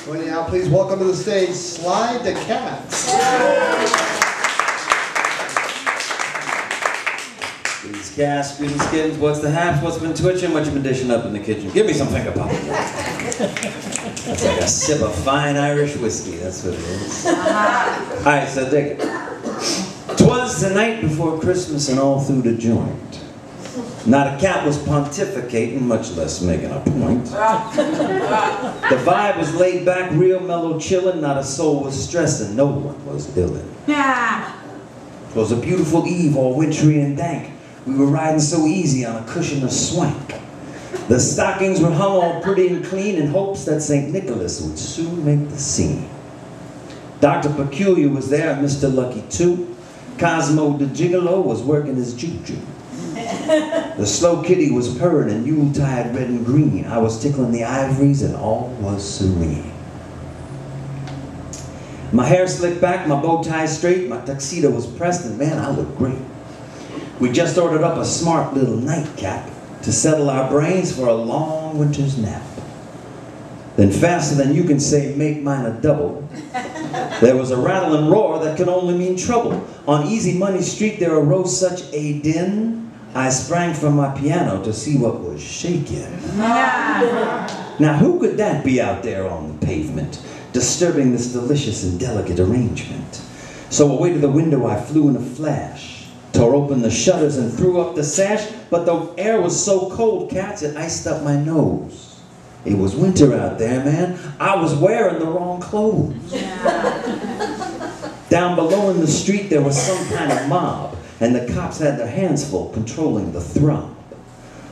Well, now please welcome to the stage Sly the Cat. Greetings, cast, greetings, kittens. What's the haps? What's been twitching? What you been dishing up in the kitchen? Give me some finger pop. That's like a sip of fine Irish whiskey. That's what it is. Alright, so dig it. 'Twas the night before Christmas and all through the joint. Not a cat was pontificating, much less making a point. The vibe was laid back, real mellow chillin'. Not a soul was stressing, no one was illin'. It was a beautiful eve, all wintry and dank. We were riding so easy on a cushion of swank. The stockings were hung all pretty and clean in hopes that St. Nicholas would soon make the scene. Dr. Peculiar was there, and Mr. Lucky too. Cosmo the Gigolo was working his juju. The slow kitty was purring and Yuletide red and green. I was tickling the ivories and all was serene. My hair slicked back, my bow tie straight, my tuxedo was pressed, and man, I looked great. We just ordered up a smart little nightcap to settle our brains for a long winter's nap. Then faster than you can say, make mine a double, there was a rattle and roar that could only mean trouble. On Easy Money Street there arose such a din, I sprang from my piano to see what was shaking. Now who could that be out there on the pavement, disturbing this delicious and delicate arrangement? So away to the window I flew in a flash, tore open the shutters and threw up the sash, but the air was so cold, cats, it iced up my nose. It was winter out there, man. I was wearing the wrong clothes. Down below in the street there was some kind of mob, and the cops had their hands full controlling the throb.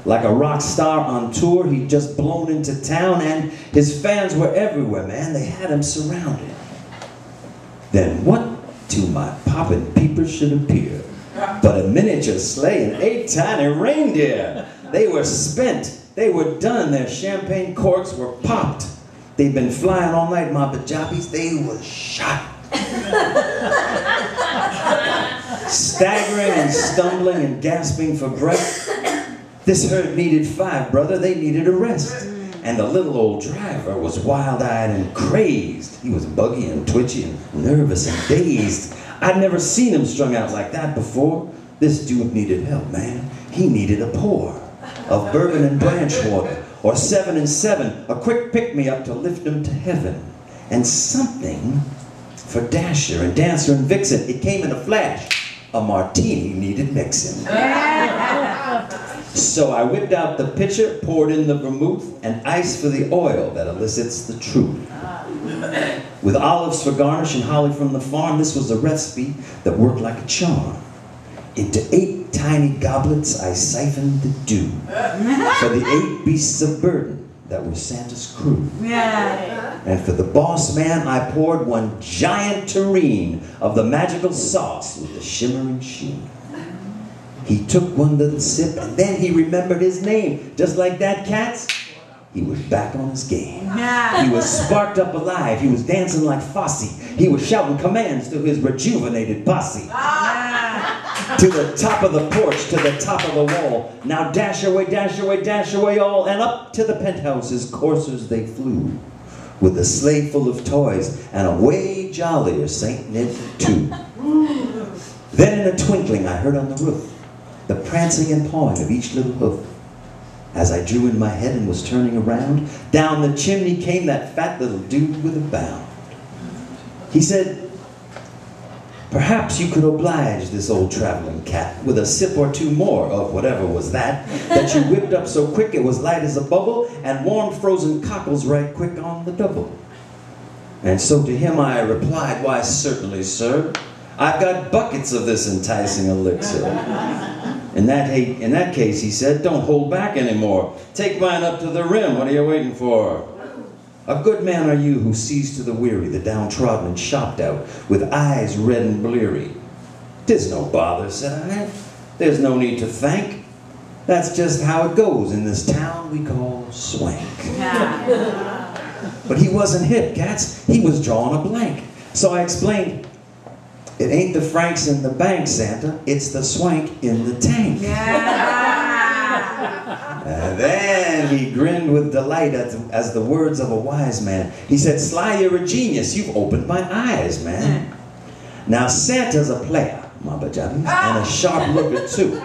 Like a rock star on tour, he'd just blown into town, and his fans were everywhere, man. They had him surrounded. Then what to my poppin' peepers should appear but a miniature sleigh and 8 tiny reindeer. They were spent. They were done. Their champagne corks were popped. They'd been flying all night, my bajabis. They were shot. Staggering and stumbling and gasping for breath. This herd needed 5, brother. They needed a rest. And the little old driver was wild-eyed and crazed. He was buggy and twitchy and nervous and dazed. I'd never seen him strung out like that before. This dude needed help, man. He needed a pour of bourbon and branch water, or 7 and 7, a quick pick-me-up to lift him to heaven. And something for Dasher and Dancer and Vixen. It came in a flash. A martini needed mixing. So I whipped out the pitcher, poured in the vermouth, and ice for the oil that elicits the truth. With olives for garnish and holly from the farm, this was a recipe that worked like a charm. Into 8 tiny goblets I siphoned the dew for the 8 beasts of burden that were Santa's crew. And for the boss man I poured 1 giant tureen of the magical sauce with the shimmering sheen. He took 1 little sip and then he remembered his name. Just like that, cats, he was back on his game. He was sparked up alive. He was dancing like Fosse. He was shouting commands to his rejuvenated posse. To the top of the porch, to the top of the wall. Now dash away, dash away, dash away all. And up to the penthouses coursers they flew, with a sleigh full of toys, and away jollier St. Nick too. Then in a twinkling I heard on the roof the prancing and pawing of each little hoof. As I drew in my head and was turning around, down the chimney came that fat little dude with a bound. He said, perhaps you could oblige this old traveling cat with a sip or 2 more of whatever was that you whipped up so quick it was light as a bubble and warmed frozen cockles right quick on the double. And so to him I replied, why certainly, sir, I've got buckets of this enticing elixir. In that case, he said, don't hold back anymore. Take mine up to the rim. What are you waiting for? A good man are you who sees to the weary, the downtrodden and shopped out, with eyes red and bleary. 'Tis no bother, said I. There's no need to thank. That's just how it goes in this town we call Swank. But he wasn't hip, cats. He was drawing a blank. So I explained, it ain't the francs in the bank, Santa. It's the swank in the tank. And then He grinned with delight as the words of a wise man. He said, Sly, you're a genius. You've opened my eyes, man. Now, Santa's a player, Mama Johnny, and a sharp looker, too.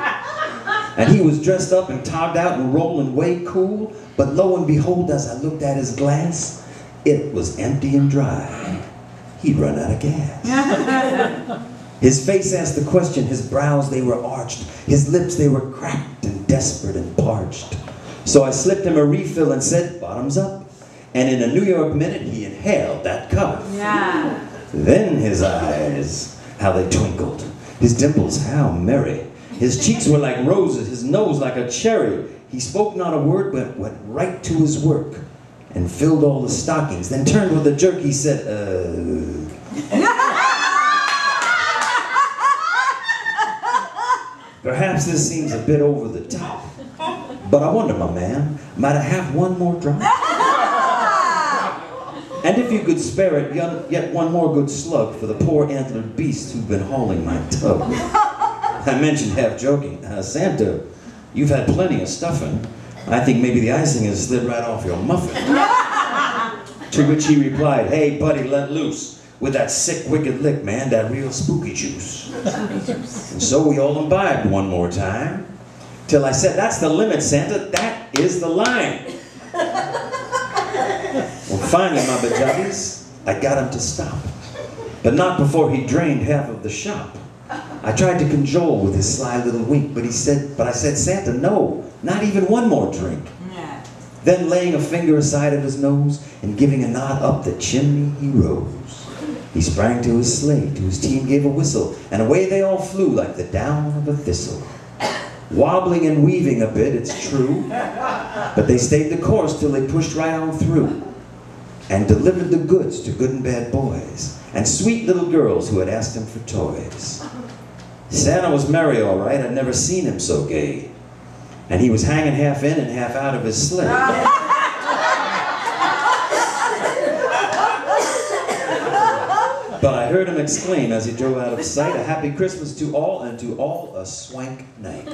And he was dressed up and togged out and rolling way cool. But lo and behold, as I looked at his glass, it was empty and dry. He'd run out of gas. His face asked the question, his brows, they were arched. His lips, they were cracked and desperate and parched. So I slipped him a refill and said, bottoms up. And in a New York minute, he inhaled that cup. Yeah. Then his eyes, how they twinkled. His dimples, how merry. His cheeks were like roses, his nose like a cherry. He spoke not a word, but went right to his work and filled all the stockings. Then turned with a jerk, he said, Perhaps this seems a bit over the top, but I wonder, my man, might I have one more drop? And if you could spare it, yet one more good slug for the poor antlered beasts who've been hauling my tub. I mentioned half joking, Santa, you've had plenty of stuffing. I think maybe the icing has slid right off your muffin. To which he replied, hey buddy, let loose with that sick wicked lick, man, that real spooky juice. And so we all imbibed one more time, till I said, that's the limit, Santa, that is the line. Well, finally, my bajabis, I got him to stop. But not before he drained half of the shop. I tried to cajole with his sly little wink, but I said, Santa, no, not even one more drink. Yeah. Then laying a finger aside of his nose and giving a nod up the chimney, he rose. He sprang to his sleigh, to his team gave a whistle, and away they all flew like the down of a thistle. Wobbling and weaving a bit, it's true, but they stayed the course till they pushed right on through and delivered the goods to good and bad boys and sweet little girls who had asked him for toys. Santa was merry, all right. I'd never seen him so gay. And he was hanging half in and half out of his sleigh. But I heard him exclaim as he drove out of sight, a happy Christmas to all, and to all a swank night.